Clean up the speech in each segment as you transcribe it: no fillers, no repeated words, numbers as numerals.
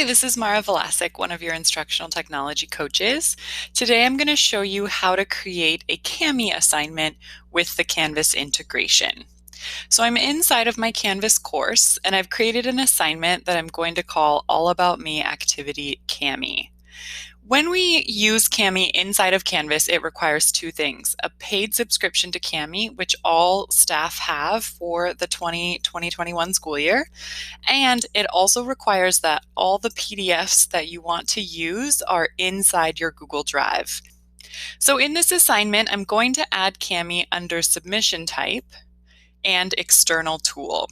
Hi, this is Mara Velasic, one of your instructional technology coaches. Today I'm going to show you how to create a Kami assignment with the Canvas integration. So I'm inside of my Canvas course and I've created an assignment that I'm going to call All About Me Activity Kami. When we use Kami inside of Canvas, it requires two things: a paid subscription to Kami, which all staff have for the 2020-21 school year, and it also requires that all the PDFs that you want to use are inside your Google Drive. So in this assignment, I'm going to add Kami under submission type and external tool.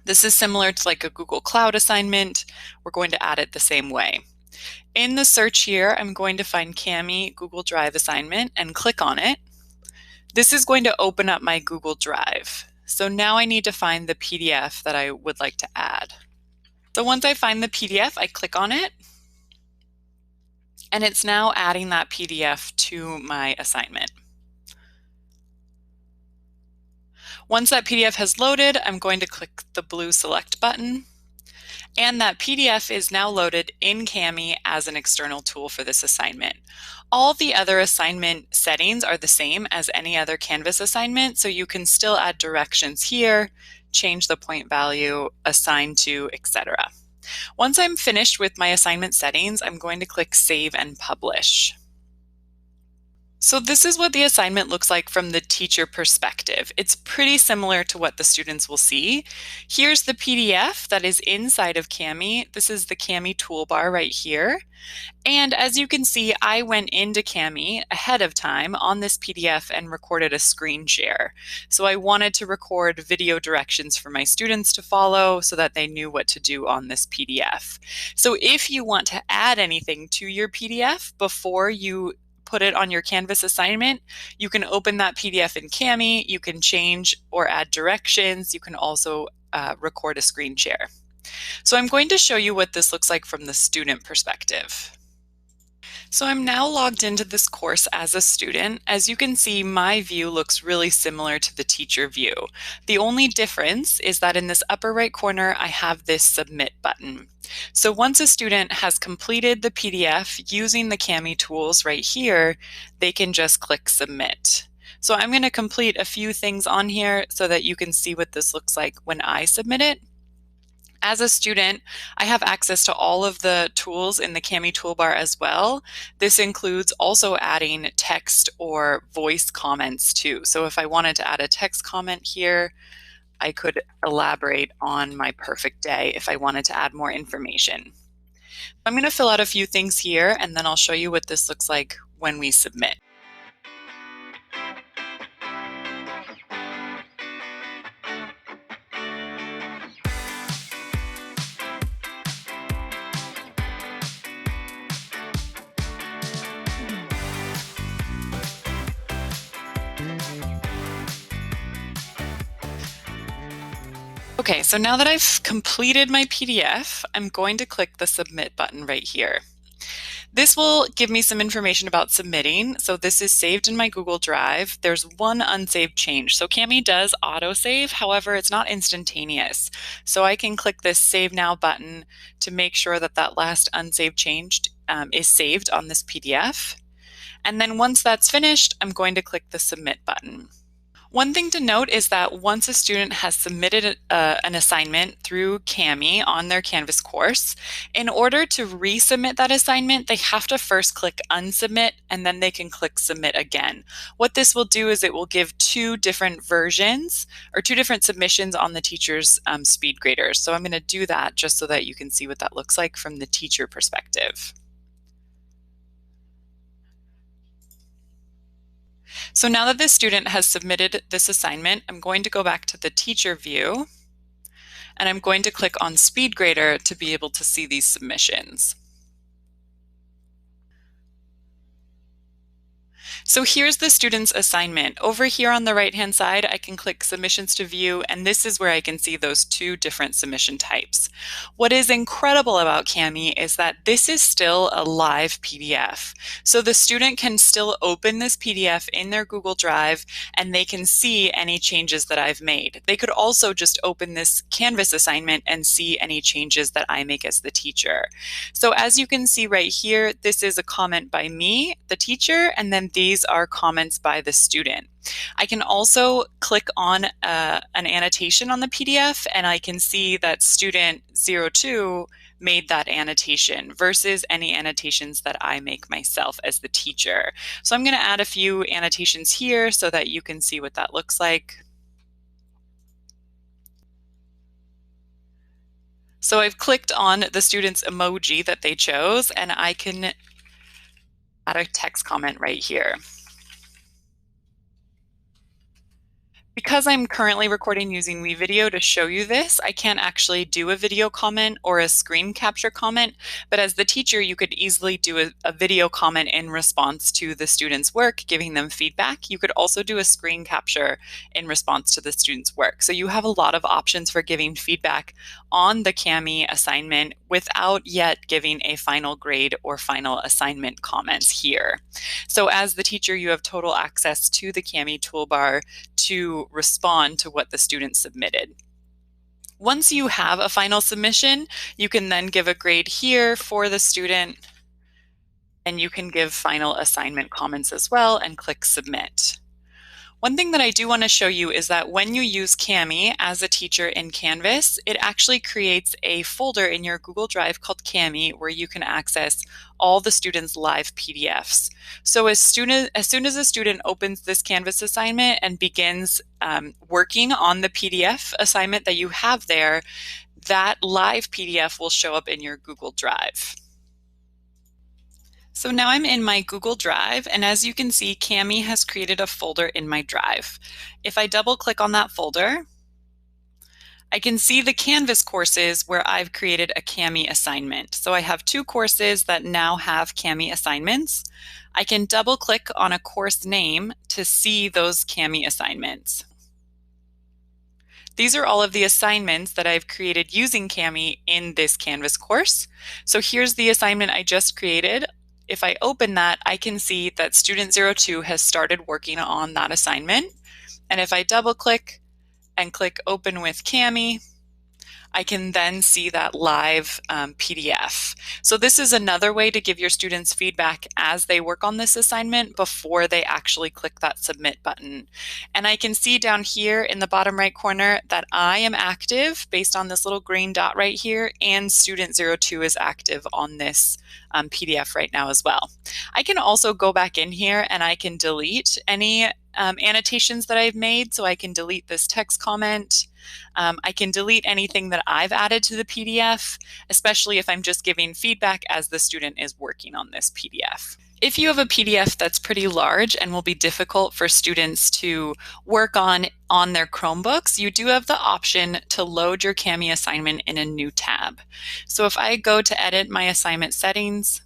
This is similar to like a Google Cloud assignment. We're going to add it the same way. In the search here, I'm going to find Kami Google Drive assignment and click on it. This is going to open up my Google Drive. So now I need to find the PDF that I would like to add. So once I find the PDF, I click on it, and it's now adding that PDF to my assignment. Once that PDF has loaded, I'm going to click the blue select button, and that PDF is now loaded in Kami as an external tool for this assignment. All the other assignment settings are the same as any other Canvas assignment, so you can still add directions here, change the point value, assign to, etc. Once I'm finished with my assignment settings, I'm going to click Save and Publish. So this is what the assignment looks like from the teacher perspective. It's pretty similar to what the students will see. Here's the PDF that is inside of Kami. This is the Kami toolbar right here. And as you can see, I went into Kami ahead of time on this PDF and recorded a screen share. So I wanted to record video directions for my students to follow so that they knew what to do on this PDF. So if you want to add anything to your PDF before you put it on your Canvas assignment, you can open that PDF in Kami, you can change or add directions, you can also record a screen share. So I'm going to show you what this looks like from the student perspective. So I'm now logged into this course as a student. As you can see, my view looks really similar to the teacher view. The only difference is that in this upper right corner, I have this submit button. So once a student has completed the PDF using the Kami tools right here, they can just click submit. So I'm going to complete a few things on here so that you can see what this looks like when I submit it. As a student, I have access to all of the tools in the Kami toolbar as well. This includes also adding text or voice comments too. So if I wanted to add a text comment here, I could elaborate on my perfect day if I wanted to add more information. I'm going to fill out a few things here, and then I'll show you what this looks like when we submit. Okay, so now that I've completed my PDF, I'm going to click the submit button right here. This will give me some information about submitting. So this is saved in my Google Drive. There's one unsaved change. So Kami does autosave, however, it's not instantaneous. So I can click this Save Now button to make sure that that last unsaved change is saved on this PDF. And then once that's finished, I'm going to click the Submit button. One thing to note is that once a student has submitted an assignment through Kami on their Canvas course, in order to resubmit that assignment, they have to first click Unsubmit, and then they can click Submit again. What this will do is it will give two different versions or two different submissions on the teacher's speed graders. So I'm going to do that just so that you can see what that looks like from the teacher perspective. So now that the student has submitted this assignment, I'm going to go back to the teacher view, and I'm going to click on SpeedGrader to be able to see these submissions. So here's the student's assignment. Over here on the right-hand side, I can click Submissions to View, and this is where I can see those two different submission types. What is incredible about Kami is that this is still a live PDF. So the student can still open this PDF in their Google Drive, and they can see any changes that I've made. They could also just open this Canvas assignment and see any changes that I make as the teacher. So as you can see right here, this is a comment by me, the teacher, and then these are comments by the student. I can also click on an annotation on the PDF, and I can see that student 02 made that annotation versus any annotations that I make myself as the teacher. So I'm going to add a few annotations here so that you can see what that looks like. So I've clicked on the student's emoji that they chose, and I can add a text comment right here. Because I'm currently recording using WeVideo to show you this, I can't actually do a video comment or a screen capture comment, but as the teacher, you could easily do a video comment in response to the student's work, giving them feedback. You could also do a screen capture in response to the student's work. So you have a lot of options for giving feedback on the Kami assignment without yet giving a final grade or final assignment comments here. So as the teacher, you have total access to the Kami toolbar to respond to what the student submitted. Once you have a final submission, you can then give a grade here for the student, and you can give final assignment comments as well and click Submit. One thing that I do want to show you is that when you use Kami as a teacher in Canvas, it actually creates a folder in your Google Drive called Kami where you can access all the students' live PDFs. So as soon as a student opens this Canvas assignment and begins working on the PDF assignment that you have there, that live PDF will show up in your Google Drive. So now I'm in my Google Drive, and as you can see, Kami has created a folder in my drive. If I double click on that folder, I can see the Canvas courses where I've created a Kami assignment. So I have 2 courses that now have Kami assignments. I can double click on a course name to see those Kami assignments. These are all of the assignments that I've created using Kami in this Canvas course. So here's the assignment I just created. If I open that, I can see that student 02 has started working on that assignment. And if I double click and click Open with Kami, I can then see that live PDF. So this is another way to give your students feedback as they work on this assignment before they actually click that submit button. And I can see down here in the bottom right corner that I am active based on this little green dot right here, and student 02 is active on this PDF right now as well. I can also go back in here and I can delete any annotations that I've made. So I can delete this text comment. I can delete anything that I've added to the PDF, especially if I'm just giving feedback as the student is working on this PDF. If you have a PDF that's pretty large and will be difficult for students to work on their Chromebooks, you do have the option to load your Kami assignment in a new tab. So if I go to edit my assignment settings,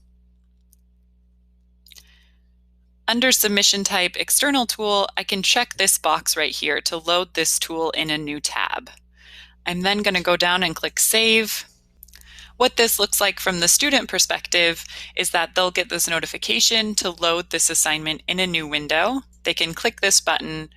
under Submission Type External Tool, I can check this box right here to load this tool in a new tab. I'm then going to go down and click Save. What this looks like from the student perspective is that they'll get this notification to load this assignment in a new window. They can click this button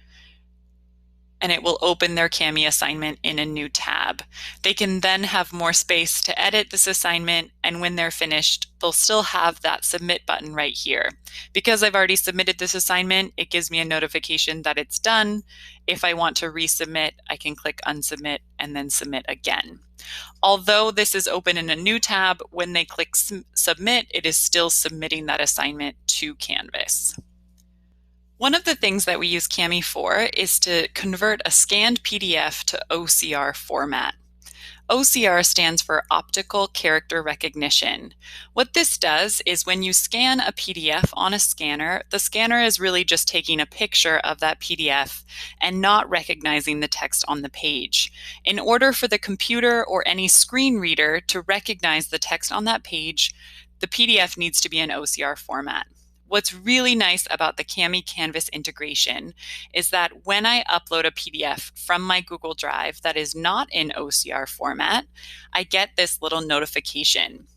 and it will open their Kami assignment in a new tab. They can then have more space to edit this assignment, and when they're finished, they'll still have that submit button right here. Because I've already submitted this assignment, it gives me a notification that it's done. If I want to resubmit, I can click unsubmit and then submit again. Although this is open in a new tab, when they click submit, it is still submitting that assignment to Canvas. One of the things that we use Kami for is to convert a scanned PDF to OCR format. OCR stands for Optical Character Recognition. What this does is when you scan a PDF on a scanner, the scanner is really just taking a picture of that PDF and not recognizing the text on the page. In order for the computer or any screen reader to recognize the text on that page, the PDF needs to be in OCR format. What's really nice about the Kami Canvas integration is that when I upload a PDF from my Google Drive that is not in OCR format, I get this little notification.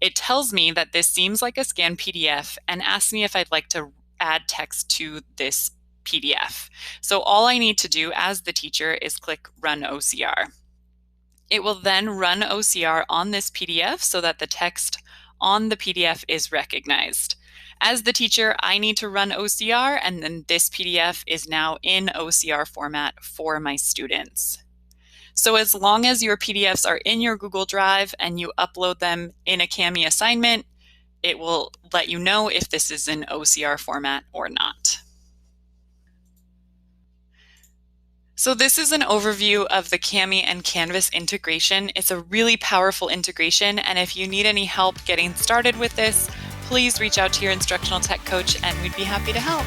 It tells me that this seems like a scanned PDF and asks me if I'd like to add text to this PDF. So all I need to do as the teacher is click Run OCR. It will then run OCR on this PDF so that the text on the PDF is recognized. As the teacher, I need to run OCR, and then this PDF is now in OCR format for my students. So as long as your PDFs are in your Google Drive and you upload them in a Kami assignment, it will let you know if this is in OCR format or not. So this is an overview of the Kami and Canvas integration. It's a really powerful integration, and if you need any help getting started with this, please reach out to your instructional tech coach and we'd be happy to help.